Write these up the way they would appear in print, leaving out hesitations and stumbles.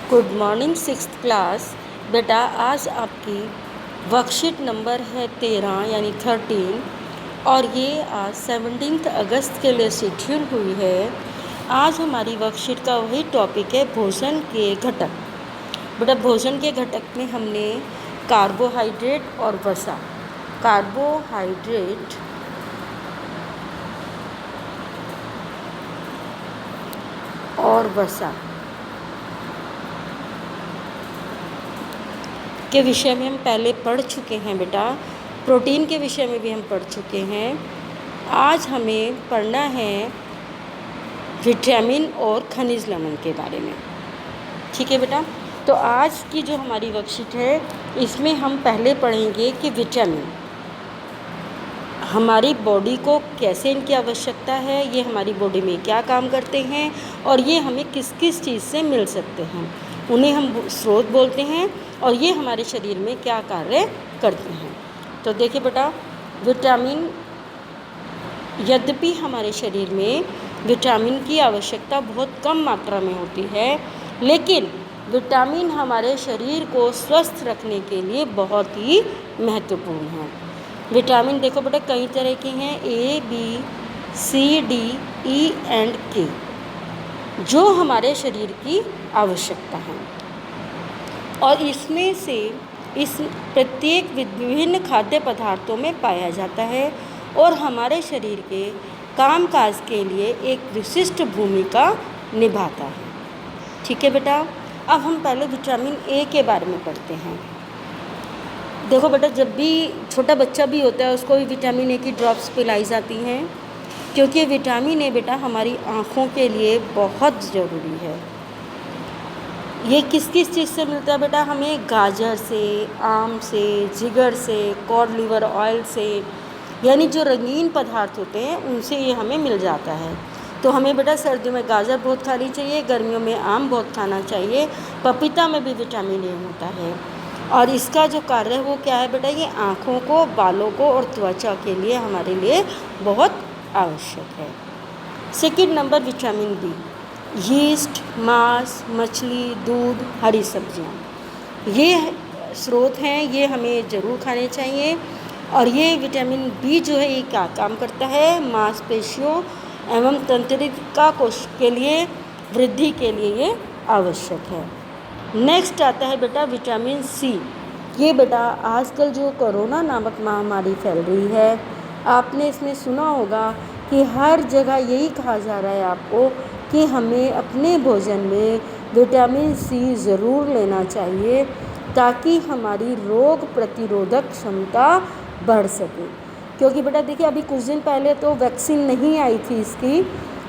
Good morning sixth class. बेटा आज आपकी वर्कशीट नंबर है 13 यानी 13 और ये आज 17 अगस्त के लिए शेड्यूल हुई है। आज हमारी वर्कशीट का वही टॉपिक है भोजन के घटक। बेटा भोजन के घटक में हमने कार्बोहाइड्रेट और वसा, कार्बोहाइड्रेट और वसा के विषय में हम पहले पढ़ चुके हैं। बेटा प्रोटीन के विषय में भी हम पढ़ चुके हैं। आज हमें पढ़ना है विटामिन और खनिज लवण के बारे में। ठीक है बेटा, तो आज की जो हमारी वर्कशीट है इसमें हम पहले पढ़ेंगे कि विटामिन हमारी बॉडी को कैसे इनकी आवश्यकता है, ये हमारी बॉडी में क्या काम करते हैं और ये हमें किस किस चीज़ से मिल सकते हैं, उन्हें हम स्रोत बोलते हैं और ये हमारे शरीर में क्या कार्य करते हैं। तो देखिए बेटा, विटामिन, यद्यपि हमारे शरीर में विटामिन की आवश्यकता बहुत कम मात्रा में होती है, लेकिन विटामिन हमारे शरीर को स्वस्थ रखने के लिए बहुत ही महत्वपूर्ण है। विटामिन देखो बेटा कई तरह के हैं, A, B, C, D, E and K, जो हमारे शरीर की आवश्यकता है और इसमें से इस प्रत्येक विभिन्न खाद्य पदार्थों में पाया जाता है और हमारे शरीर के कामकाज के लिए एक विशिष्ट भूमिका निभाता है। ठीक है बेटा, अब हम पहले विटामिन ए के बारे में पढ़ते हैं। देखो बेटा, जब भी छोटा बच्चा भी होता है उसको भी विटामिन ए की ड्रॉप्स पिलाई जाती हैं, क्योंकि विटामिन ए बेटा हमारी आँखों के लिए बहुत ज़रूरी है। ये किस किस चीज़ से मिलता है बेटा? हमें गाजर से, आम से, जिगर से, कॉड लिवर ऑयल से, यानी जो रंगीन पदार्थ होते हैं उनसे ये हमें मिल जाता है। तो हमें बेटा सर्दियों में गाजर बहुत खानी चाहिए, गर्मियों में आम बहुत खाना चाहिए। पपीता में भी विटामिन ए होता है और इसका जो कार्य है वो क्या है बेटा? ये आँखों को, बालों को और त्वचा के लिए हमारे लिए बहुत आवश्यक है। Second number vitamin B, yeast, मांस, मछली, दूध, हरी सब्जियां, ये स्रोत हैं, ये हमें ज़रूर खाने चाहिए। और ये विटामिन बी जो है ये क्या काम करता है? मांसपेशियों एवं तंत्रिका कोश के लिए वृद्धि के लिए ये आवश्यक है। नेक्स्ट आता है बेटा विटामिन सी। ये बेटा आजकल जो कोरोना नामक महामारी फैल रही है, आपने इसमें सुना होगा कि हर जगह यही कहा जा रहा है आपको कि हमें अपने भोजन में विटामिन सी ज़रूर लेना चाहिए ताकि हमारी रोग प्रतिरोधक क्षमता बढ़ सके। क्योंकि बेटा देखिए, अभी कुछ दिन पहले तो वैक्सीन नहीं आई थी इसकी,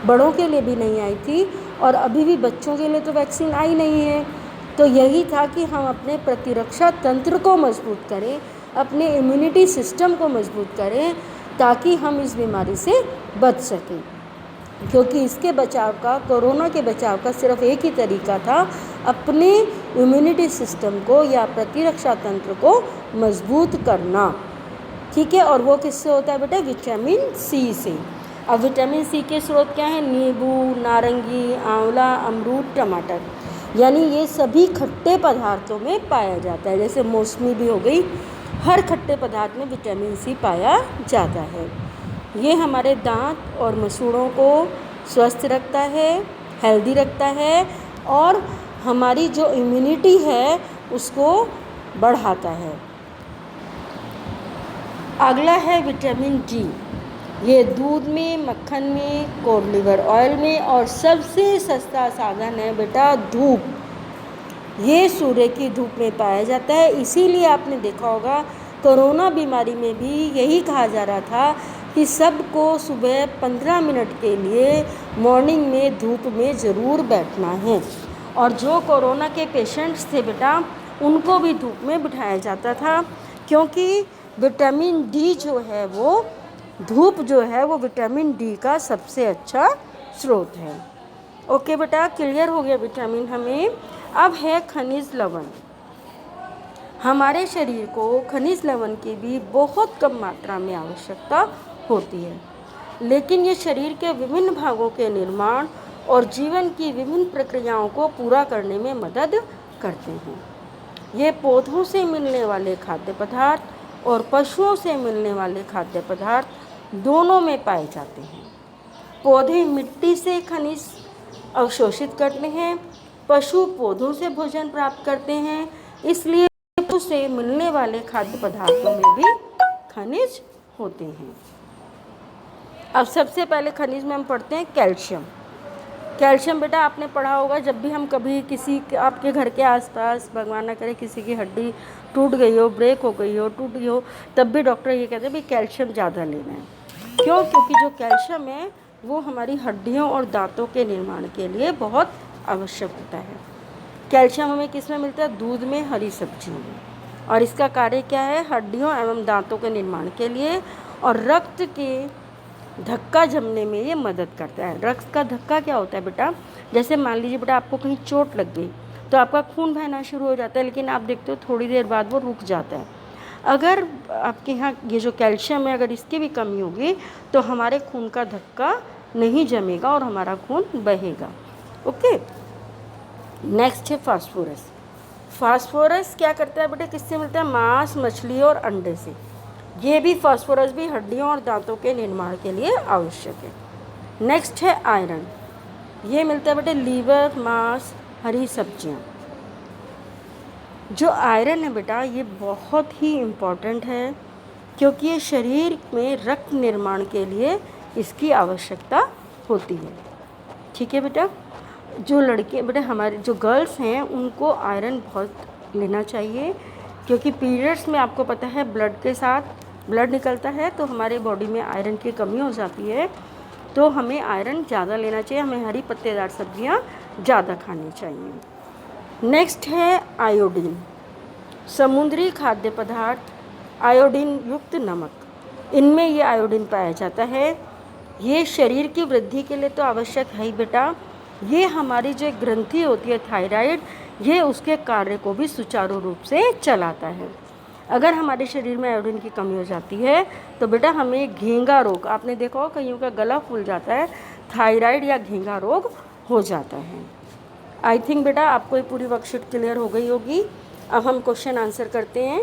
बड़ों के लिए भी नहीं आई थी और अभी भी बच्चों के लिए तो वैक्सीन आई नहीं है। तो यही था कि हम अपने प्रतिरक्षा तंत्र को मजबूत करें, अपने इम्यूनिटी सिस्टम को मजबूत करें ताकि हम इस बीमारी से बच सकें। क्योंकि इसके बचाव का, कोरोना के बचाव का सिर्फ एक ही तरीका था, अपने इम्यूनिटी सिस्टम को या प्रतिरक्षा तंत्र को मजबूत करना। ठीक है, और वो किससे होता है बेटा? विटामिन सी से। अब विटामिन सी के स्रोत क्या हैं? नींबू, नारंगी, आंवला, अमरूद, टमाटर, यानी ये सभी खट्टे पदार्थों में पाया जाता है। जैसे मौसमी भी हो गई, हर खट्टे पदार्थ में विटामिन सी पाया जाता है। ये हमारे दांत और मसूड़ों को स्वस्थ रखता है, हेल्दी रखता है और हमारी जो इम्यूनिटी है उसको बढ़ाता है। अगला है विटामिन डी। ये दूध में, मक्खन में, कॉड लिवर ऑयल में और सबसे सस्ता साधन है बेटा धूप। ये सूर्य की धूप में पाया जाता है। इसीलिए आपने देखा होगा कोरोना बीमारी में भी यही कहा जा रहा था कि सबको सुबह 15 मिनट के लिए मॉर्निंग में धूप में ज़रूर बैठना है। और जो कोरोना के पेशेंट्स थे बेटा उनको भी धूप में बिठाया जाता था, क्योंकि विटामिन डी जो है वो, धूप जो है वो विटामिन डी का सबसे अच्छा स्रोत है। ओके बेटा, क्लियर हो गया विटामिन हमें। अब है खनिज लवण। हमारे शरीर को खनिज लवण की भी बहुत कम मात्रा में आवश्यकता होती है, लेकिन ये शरीर के विभिन्न भागों के निर्माण और जीवन की विभिन्न प्रक्रियाओं को पूरा करने में मदद करते हैं। ये पौधों से मिलने वाले खाद्य पदार्थ और पशुओं से मिलने वाले खाद्य पदार्थ दोनों में पाए जाते हैं। पौधे मिट्टी से खनिज अवशोषित करते हैं, पशु पौधों से भोजन प्राप्त करते हैं, इसलिए पशु से मिलने वाले खाद्य पदार्थों में भी खनिज होते हैं। अब सबसे पहले खनिज में हम पढ़ते हैं कैल्शियम। कैल्शियम बेटा आपने पढ़ा होगा, जब भी हम कभी किसी आपके घर के आसपास भगवान ना करे किसी की हड्डी टूट गई हो, ब्रेक हो गई हो, टूट गई हो, तब भी डॉक्टर ये कहते हैं भाई कैल्शियम ज़्यादा लेना है। क्यों? क्योंकि जो कैल्शियम है वो हमारी हड्डियों और दांतों के निर्माण के लिए बहुत आवश्यक होता है। कैल्शियम हमें किस में मिलता है? दूध में, हरी सब्जियों में। और इसका कार्य क्या है? हड्डियों एवं दांतों के निर्माण के लिए और रक्त के धक्का जमने में ये मदद करता है। रक्त का धक्का क्या होता है बेटा? जैसे मान लीजिए बेटा आपको कहीं चोट लग गई तो आपका खून बहना शुरू हो जाता है, लेकिन आप देखते हो थोड़ी देर बाद वो रुक जाता है। अगर आपके यहाँ ये जो कैल्शियम है अगर इसकी भी कमी होगी तो हमारे खून का धक्का नहीं जमेगा और हमारा खून बहेगा। ओके, नेक्स्ट है फास्फोरस। फास्फोरस क्या करता है बेटे? किससे मिलता है? मांस, मछली और अंडे से। ये भी फास्फोरस भी हड्डियों और दांतों के निर्माण के लिए आवश्यक है। नेक्स्ट है आयरन। ये मिलता है बेटे लीवर, मांस, हरी सब्जियाँ। जो आयरन है बेटा ये बहुत ही इम्पॉर्टेंट है क्योंकि ये शरीर में रक्त निर्माण के लिए इसकी आवश्यकता होती है। ठीक है बेटा, जो लड़के बेटा हमारे जो गर्ल्स हैं उनको आयरन बहुत लेना चाहिए क्योंकि पीरियड्स में आपको पता है ब्लड के साथ ब्लड निकलता है तो हमारे बॉडी में आयरन की कमी हो जाती है, तो हमें आयरन ज़्यादा लेना चाहिए, हमें हरी पत्तेदार सब्जियां ज़्यादा खानी चाहिए। नेक्स्ट है आयोडीन। समुद्री खाद्य पदार्थ, आयोडीन युक्त नमक, इनमें ये आयोडीन पाया जाता है। ये शरीर की वृद्धि के लिए तो आवश्यक है ही बेटा, ये हमारी जो ग्रंथि होती है थायराइड, ये उसके कार्य को भी सुचारू रूप से चलाता है। अगर हमारे शरीर में आयोडीन की कमी हो जाती है तो बेटा हमें घेंगा रोग, आपने देखा हो कईयों का गला फूल जाता है, थायराइड या घेंगा रोग हो जाता है। आई थिंक बेटा आपको ये पूरी वर्कशीट क्लियर हो गई होगी। अब हम क्वेश्चन आंसर करते हैं।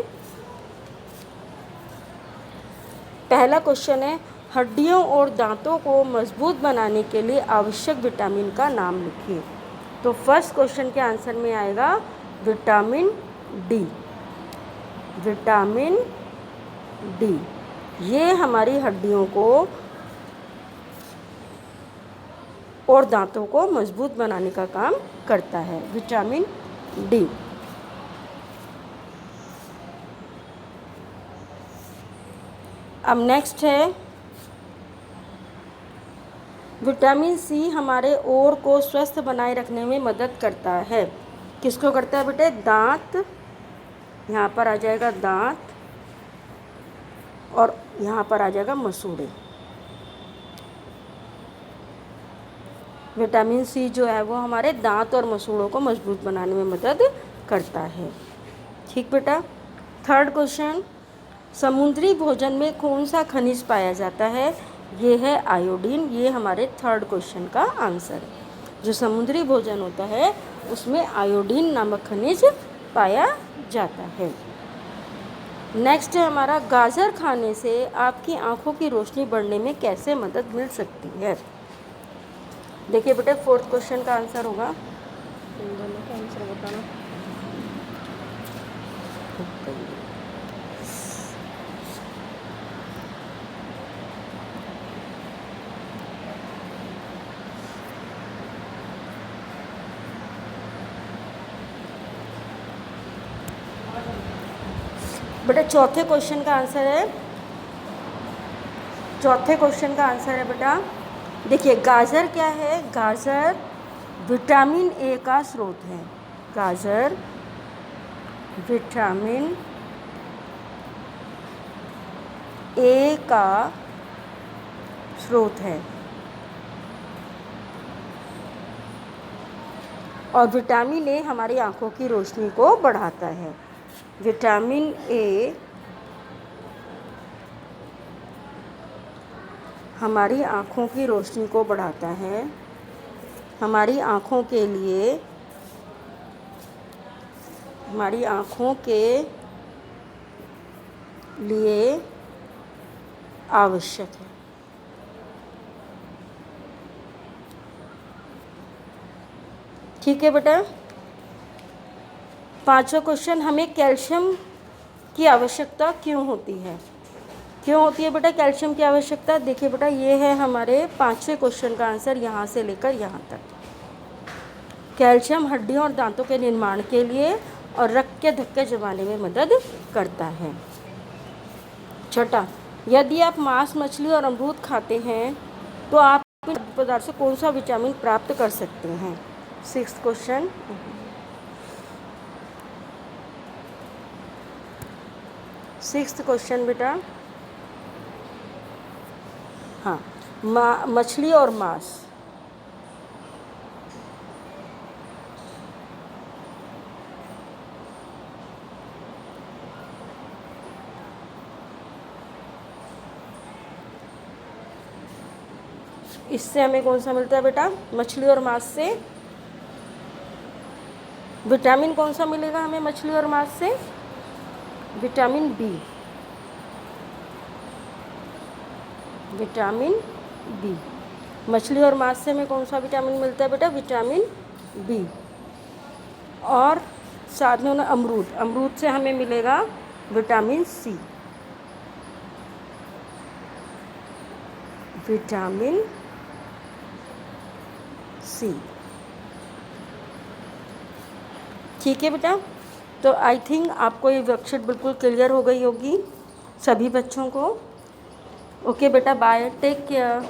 पहला क्वेश्चन है, हड्डियों और दांतों को मजबूत बनाने के लिए आवश्यक विटामिन का नाम लिखिए। तो फर्स्ट क्वेश्चन के आंसर में आएगा विटामिन डी। विटामिन डी ये हमारी हड्डियों को और दांतों को मजबूत बनाने का काम करता है, विटामिन डी। अब नेक्स्ट है विटामिन सी हमारे ओर को स्वस्थ बनाए रखने में मदद करता है। किसको करता है बेटे? दांत, यहाँ पर आ जाएगा दांत और यहाँ पर आ जाएगा मसूड़े। विटामिन सी जो है वो हमारे दांत और मसूड़ों को मजबूत बनाने में मदद करता है। ठीक बेटा। थर्ड क्वेश्चन, समुद्री भोजन में कौन सा खनिज पाया जाता है? ये है आयोडीन। ये हमारे थर्ड क्वेश्चन का आंसर है। जो समुद्री भोजन होता है उसमें आयोडीन नामक खनिज पाया जाता है। नेक्स्ट है हमारा, गाजर खाने से आपकी आंखों की रोशनी बढ़ने में कैसे मदद मिल सकती है? देखिए बेटे फोर्थ क्वेश्चन का आंसर होगा, इन दोनों का आंसर बताना। बेटा चौथे क्वेश्चन का आंसर है, चौथे क्वेश्चन का आंसर है बेटा, देखिए गाजर क्या है? गाजर विटामिन ए का स्रोत है। गाजर विटामिन ए का स्रोत है और विटामिन ए हमारी आंखों की रोशनी को बढ़ाता है। विटामिन ए हमारी आँखों की रोशनी को बढ़ाता है हमारी आँखों के लिए, हमारी आँखों के लिए आवश्यक है। ठीक है बेटा। पांचवा क्वेश्चन, हमें कैल्शियम की आवश्यकता क्यों होती है? क्यों होती है बेटा कैल्शियम की आवश्यकता? देखिए बेटा, ये है हमारे पांचवें क्वेश्चन का आंसर, यहाँ से लेकर यहाँ तक। कैल्शियम हड्डियों और दांतों के निर्माण के लिए और रक्त के धक्के जमाने में मदद करता है। छठा, यदि आप मांस, मछली और अमरूद खाते हैं तो आप इन पदार्थ से कौन सा विटामिन प्राप्त कर सकते हैं? Sixth question. सिक्स्थ क्वेश्चन बेटा, हाँ, मछली और मांस, इससे हमें कौन सा मिलता है बेटा? मछली और मांस से विटामिन कौन सा मिलेगा हमें? मछली और मांस से विटामिन बी। विटामिन बी, मछली और मांस से हमें कौन सा विटामिन मिलता है बेटा? Vitamin B. और साथ में अमरूद, अमरूद से हमें मिलेगा विटामिन सी। Vitamin C. ठीक है बेटा। तो आई थिंक आपको ये वर्कशीट बिल्कुल क्लियर हो गई होगी सभी बच्चों को। ओके बेटा, बाय, टेक केयर।